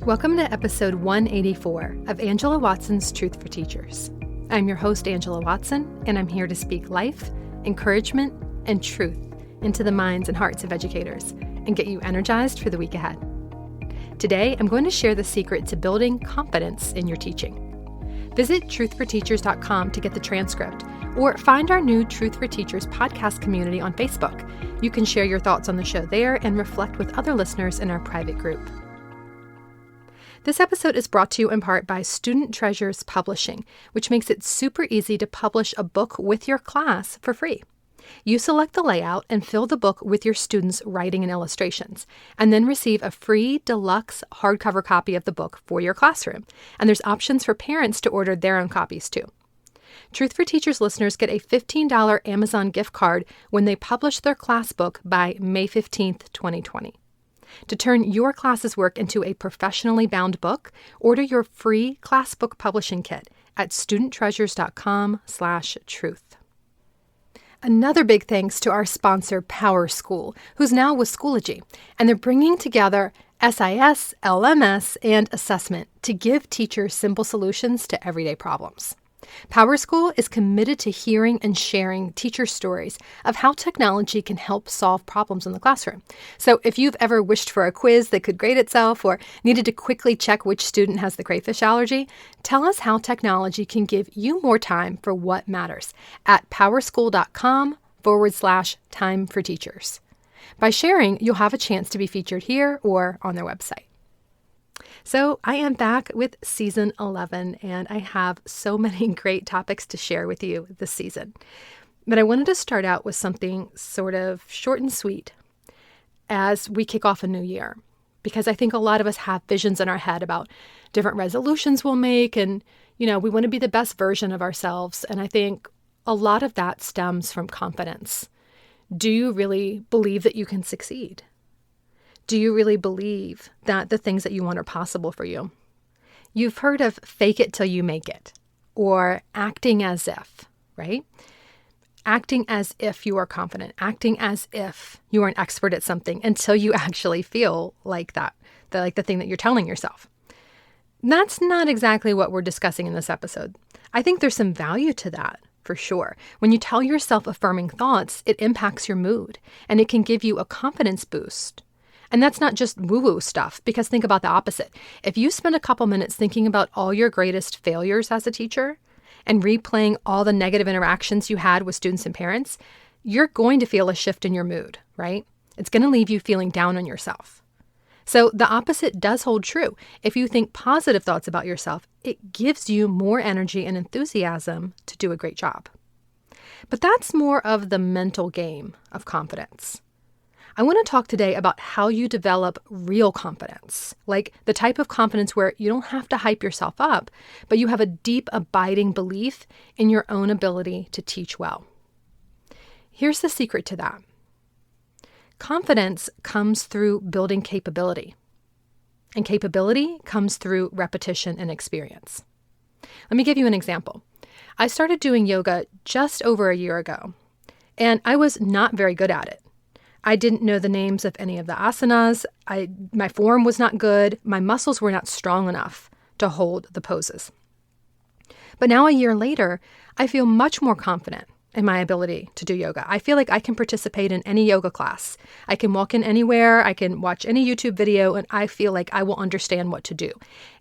Welcome to episode 184 of Angela Watson's Truth for Teachers. I'm your host, Angela Watson, and I'm here to speak life, encouragement, and truth into the minds and hearts of educators and get you energized for the week ahead. Today, I'm going to share the secret to building confidence in your teaching. Visit truthforteachers.com to get the transcript, or find our new Truth for Teachers podcast community on Facebook. You can share your thoughts on the show there and reflect with other listeners in our private group. This episode is brought to you in part by Student Treasures Publishing, which makes it super easy to publish a book with your class for free. You select the layout and fill the book with your students' writing and illustrations, and then receive a free deluxe hardcover copy of the book for your classroom. And there's options for parents to order their own copies too. Truth for Teachers listeners get a $15 Amazon gift card when they publish their class book by May 15th, 2020. To turn your class's work into a professionally bound book, order your free class book publishing kit at studenttreasures.com/truth. Another big thanks to our sponsor, PowerSchool, who's now with Schoology, and they're bringing together SIS, LMS, and assessment to give teachers simple solutions to everyday problems. PowerSchool is committed to hearing and sharing teacher stories of how technology can help solve problems in the classroom. So if you've ever wished for a quiz that could grade itself or needed to quickly check which student has the crayfish allergy, tell us how technology can give you more time for what matters at powerschool.com/time for teachers. By sharing, you'll have a chance to be featured here or on their website. So I am back with season 11, and I have so many great topics to share with you this season. But I wanted to start out with something sort of short and sweet as we kick off a new year, because I think a lot of us have visions in our head about different resolutions we'll make, and, we want to be the best version of ourselves. And I think a lot of that stems from confidence. Do you really believe that you can succeed? Do you really believe that the things that you want are possible for you? You've heard of fake it till you make it, or acting as if, right? Acting as if you are confident, acting as if you are an expert at something until you actually feel like that, like the thing that you're telling yourself. That's not exactly what we're discussing in this episode. I think there's some value to that, for sure. When you tell yourself affirming thoughts, it impacts your mood, and it can give you a confidence boost. And that's not just woo-woo stuff, because think about the opposite. If you spend a couple minutes thinking about all your greatest failures as a teacher and replaying all the negative interactions you had with students and parents, you're going to feel a shift in your mood, right? It's going to leave you feeling down on yourself. So the opposite does hold true. If you think positive thoughts about yourself, it gives you more energy and enthusiasm to do a great job. But that's more of the mental game of confidence. I want to talk today about how you develop real confidence, like the type of confidence where you don't have to hype yourself up, but you have a deep, abiding belief in your own ability to teach well. Here's the secret to that. Confidence comes through building capability, and capability comes through repetition and experience. Let me give you an example. I started doing yoga just over a year ago, and I was not very good at it. I didn't know the names of any of the asanas. My form was not good. My muscles were not strong enough to hold the poses. But now, a year later, I feel much more confident in my ability to do yoga. I feel like I can participate in any yoga class. I can walk in anywhere. I can watch any YouTube video, and I feel like I will understand what to do.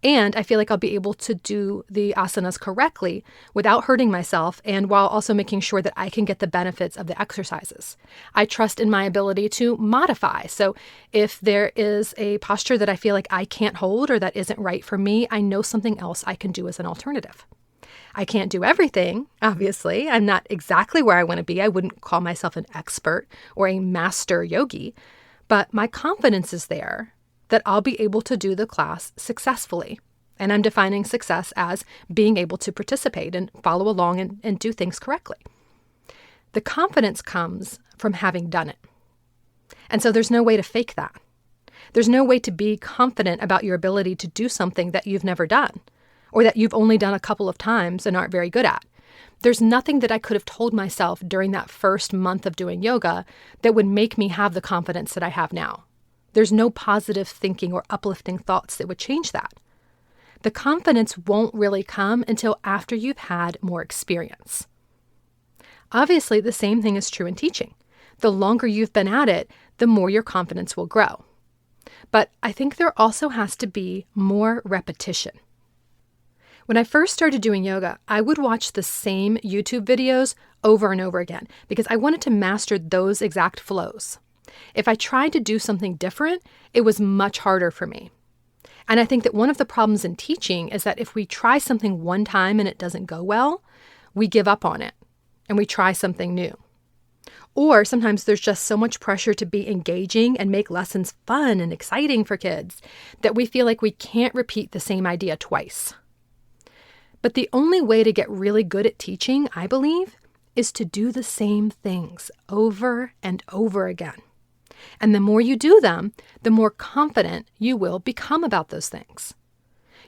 And I feel like I'll be able to do the asanas correctly without hurting myself, and while also making sure that I can get the benefits of the exercises. I trust in my ability to modify. So if there is a posture that I feel like I can't hold or that isn't right for me, I know something else I can do as an alternative. I can't do everything, obviously. I'm not exactly where I want to be. I wouldn't call myself an expert or a master yogi, but my confidence is there that I'll be able to do the class successfully. And I'm defining success as being able to participate and follow along and do things correctly. The confidence comes from having done it. And so there's no way to fake that. There's no way to be confident about your ability to do something that you've never done, or that you've only done a couple of times and aren't very good at. There's nothing that I could have told myself during that first month of doing yoga that would make me have the confidence that I have now. There's no positive thinking or uplifting thoughts that would change that. The confidence won't really come until after you've had more experience. Obviously, the same thing is true in teaching. The longer you've been at it, the more your confidence will grow. But I think there also has to be more repetition. When I first started doing yoga, I would watch the same YouTube videos over and over again because I wanted to master those exact flows. If I tried to do something different, it was much harder for me. And I think that one of the problems in teaching is that if we try something one time and it doesn't go well, we give up on it and we try something new. Or sometimes there's just so much pressure to be engaging and make lessons fun and exciting for kids that we feel like we can't repeat the same idea twice. But the only way to get really good at teaching, I believe, is to do the same things over and over again. And the more you do them, the more confident you will become about those things.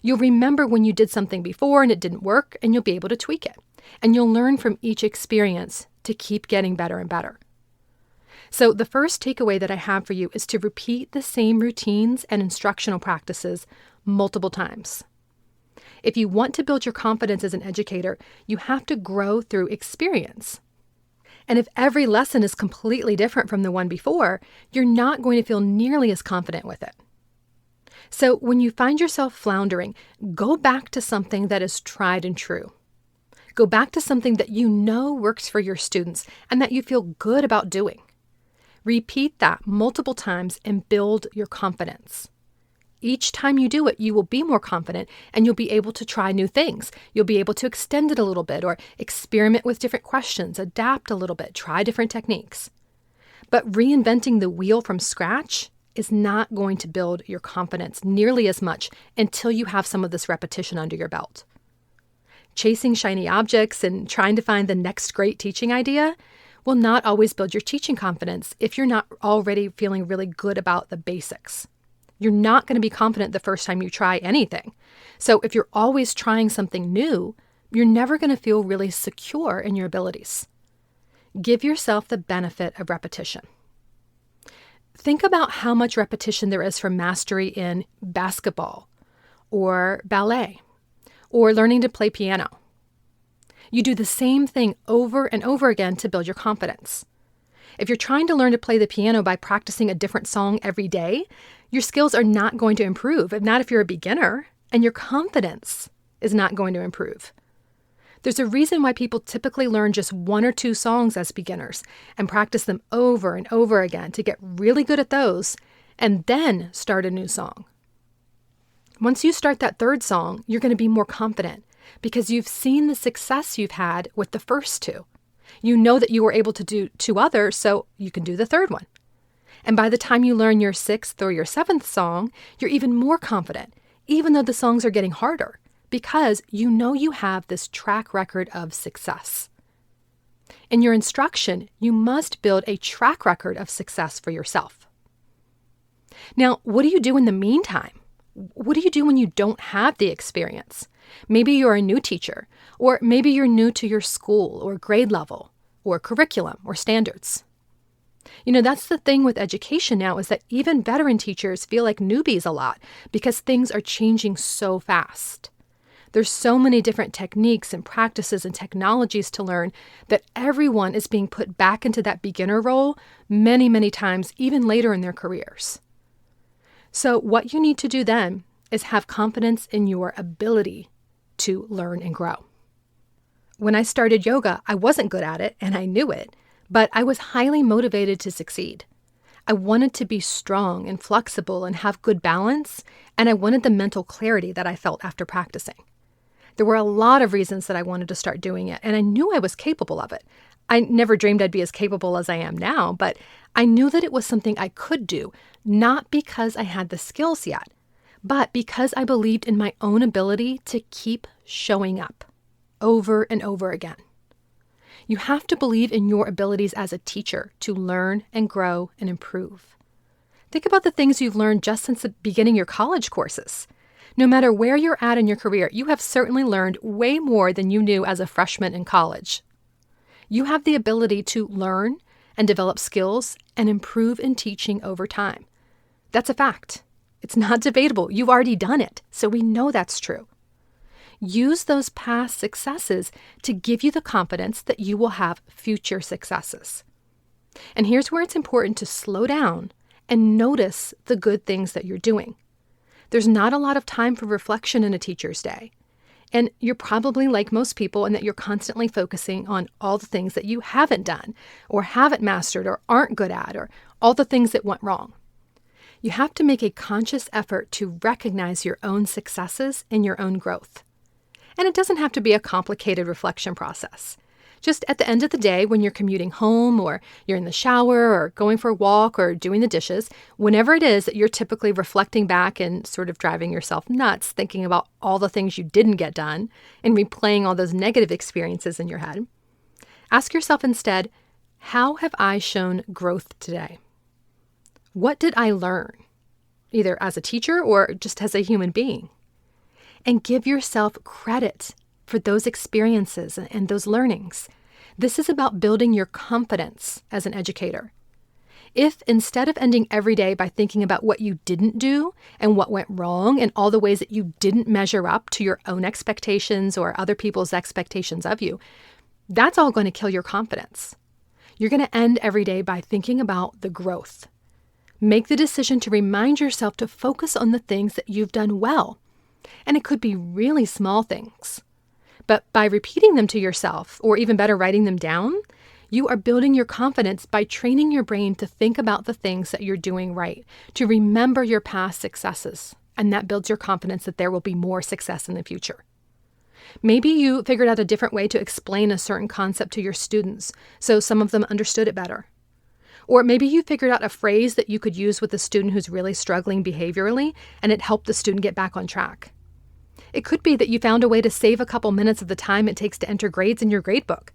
You'll remember when you did something before and it didn't work, and you'll be able to tweak it. And you'll learn from each experience to keep getting better and better. So the first takeaway that I have for you is to repeat the same routines and instructional practices multiple times. If you want to build your confidence as an educator, you have to grow through experience. And if every lesson is completely different from the one before, you're not going to feel nearly as confident with it. So when you find yourself floundering, go back to something that is tried and true. Go back to something that you know works for your students and that you feel good about doing. Repeat that multiple times and build your confidence. Each time you do it, you will be more confident and you'll be able to try new things. You'll be able to extend it a little bit or experiment with different questions, adapt a little bit, try different techniques. But reinventing the wheel from scratch is not going to build your confidence nearly as much until you have some of this repetition under your belt. Chasing shiny objects and trying to find the next great teaching idea will not always build your teaching confidence if you're not already feeling really good about the basics. You're not going to be confident the first time you try anything. So if you're always trying something new, you're never going to feel really secure in your abilities. Give yourself the benefit of repetition. Think about how much repetition there is for mastery in basketball or ballet or learning to play piano. You do the same thing over and over again to build your confidence. If you're trying to learn to play the piano by practicing a different song every day, your skills are not going to improve, not if you're a beginner, and your confidence is not going to improve. There's a reason why people typically learn just one or two songs as beginners and practice them over and over again to get really good at those and then start a new song. Once you start that third song, you're going to be more confident because you've seen the success you've had with the first two. You know that you were able to do two others, so you can do the third one. And by the time you learn your sixth or your seventh song, you're even more confident, even though the songs are getting harder, because you know you have this track record of success. In your instruction, you must build a track record of success for yourself. Now, what do you do in the meantime? What do you do when you don't have the experience? Maybe you're a new teacher, or maybe you're new to your school or grade level or curriculum or standards. You know, that's the thing with education now is that even veteran teachers feel like newbies a lot because things are changing so fast. There's so many different techniques and practices and technologies to learn that everyone is being put back into that beginner role many, many times, even later in their careers. So what you need to do then is have confidence in your ability to learn and grow. When I started yoga, I wasn't good at it and I knew it, but I was highly motivated to succeed. I wanted to be strong and flexible and have good balance, and I wanted the mental clarity that I felt after practicing. There were a lot of reasons that I wanted to start doing it, and I knew I was capable of it. I never dreamed I'd be as capable as I am now, but I knew that it was something I could do, not because I had the skills yet, but because I believed in my own ability to keep showing up over and over again. You have to believe in your abilities as a teacher to learn and grow and improve. Think about the things you've learned just since beginning your college courses. No matter where you're at in your career, you have certainly learned way more than you knew as a freshman in college. You have the ability to learn and develop skills and improve in teaching over time. That's a fact. It's not debatable. You've already done it, so we know that's true. Use those past successes to give you the confidence that you will have future successes. And here's where it's important to slow down and notice the good things that you're doing. There's not a lot of time for reflection in a teacher's day. And you're probably like most people in that you're constantly focusing on all the things that you haven't done or haven't mastered or aren't good at or all the things that went wrong. You have to make a conscious effort to recognize your own successes and your own growth. And it doesn't have to be a complicated reflection process. Just at the end of the day, when you're commuting home or you're in the shower or going for a walk or doing the dishes, whenever it is that you're typically reflecting back and sort of driving yourself nuts, thinking about all the things you didn't get done and replaying all those negative experiences in your head, ask yourself instead, how have I shown growth today? What did I learn, either as a teacher or just as a human being? And give yourself credit for those experiences and those learnings. This is about building your confidence as an educator. If instead of ending every day by thinking about what you didn't do and what went wrong and all the ways that you didn't measure up to your own expectations or other people's expectations of you, that's all going to kill your confidence. You're going to end every day by thinking about the growth. Make the decision to remind yourself to focus on the things that you've done well. And it could be really small things. But by repeating them to yourself, or even better, writing them down, you are building your confidence by training your brain to think about the things that you're doing right, to remember your past successes. And that builds your confidence that there will be more success in the future. Maybe you figured out a different way to explain a certain concept to your students, so some of them understood it better. Or maybe you figured out a phrase that you could use with a student who's really struggling behaviorally, and it helped the student get back on track. It could be that you found a way to save a couple minutes of the time it takes to enter grades in your gradebook.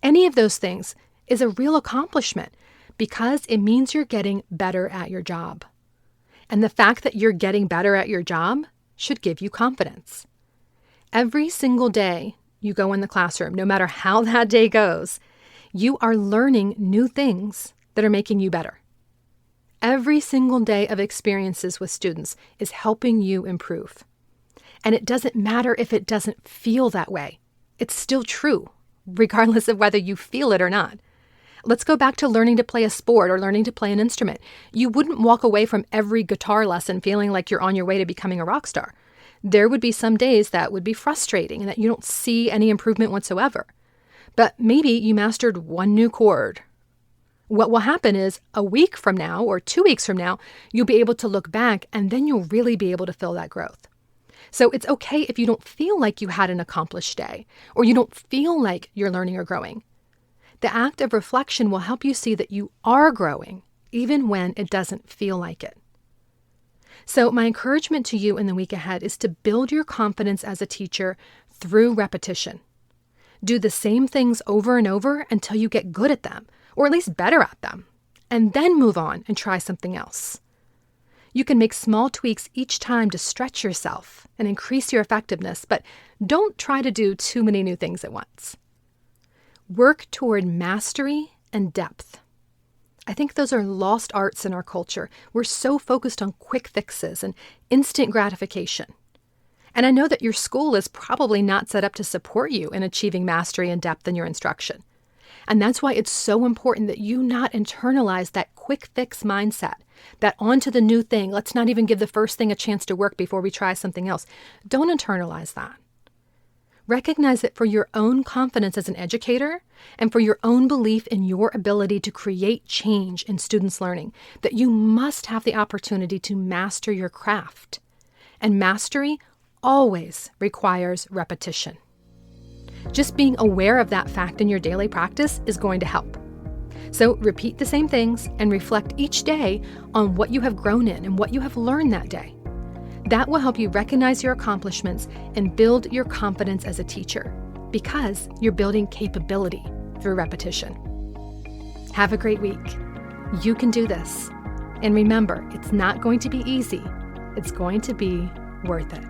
Any of those things is a real accomplishment because it means you're getting better at your job. And the fact that you're getting better at your job should give you confidence. Every single day you go in the classroom, no matter how that day goes, you are learning new things that are making you better. Every single day of experiences with students is helping you improve. And it doesn't matter if it doesn't feel that way. It's still true, regardless of whether you feel it or not. Let's go back to learning to play a sport or learning to play an instrument. You wouldn't walk away from every guitar lesson feeling like you're on your way to becoming a rock star. There would be some days that would be frustrating and that you don't see any improvement whatsoever. But maybe you mastered one new chord. What will happen is a week from now or 2 weeks from now, you'll be able to look back and then you'll really be able to feel that growth. So it's okay if you don't feel like you had an accomplished day or you don't feel like you're learning or growing. The act of reflection will help you see that you are growing even when it doesn't feel like it. So my encouragement to you in the week ahead is to build your confidence as a teacher through repetition. Do the same things over and over until you get good at them, or at least better at them, and then move on and try something else. You can make small tweaks each time to stretch yourself and increase your effectiveness, but don't try to do too many new things at once. Work toward mastery and depth. I think those are lost arts in our culture. We're so focused on quick fixes and instant gratification. And I know that your school is probably not set up to support you in achieving mastery and depth in your instruction. And that's why it's so important that you not internalize that quick fix mindset, that on to the new thing, let's not even give the first thing a chance to work before we try something else. Don't internalize that. Recognize it for your own confidence as an educator and for your own belief in your ability to create change in students' learning, that you must have the opportunity to master your craft. And mastery always requires repetition. Just being aware of that fact in your daily practice is going to help. So repeat the same things and reflect each day on what you have grown in and what you have learned that day. That will help you recognize your accomplishments and build your confidence as a teacher because you're building capability through repetition. Have a great week. You can do this. And remember, it's not going to be easy. It's going to be worth it.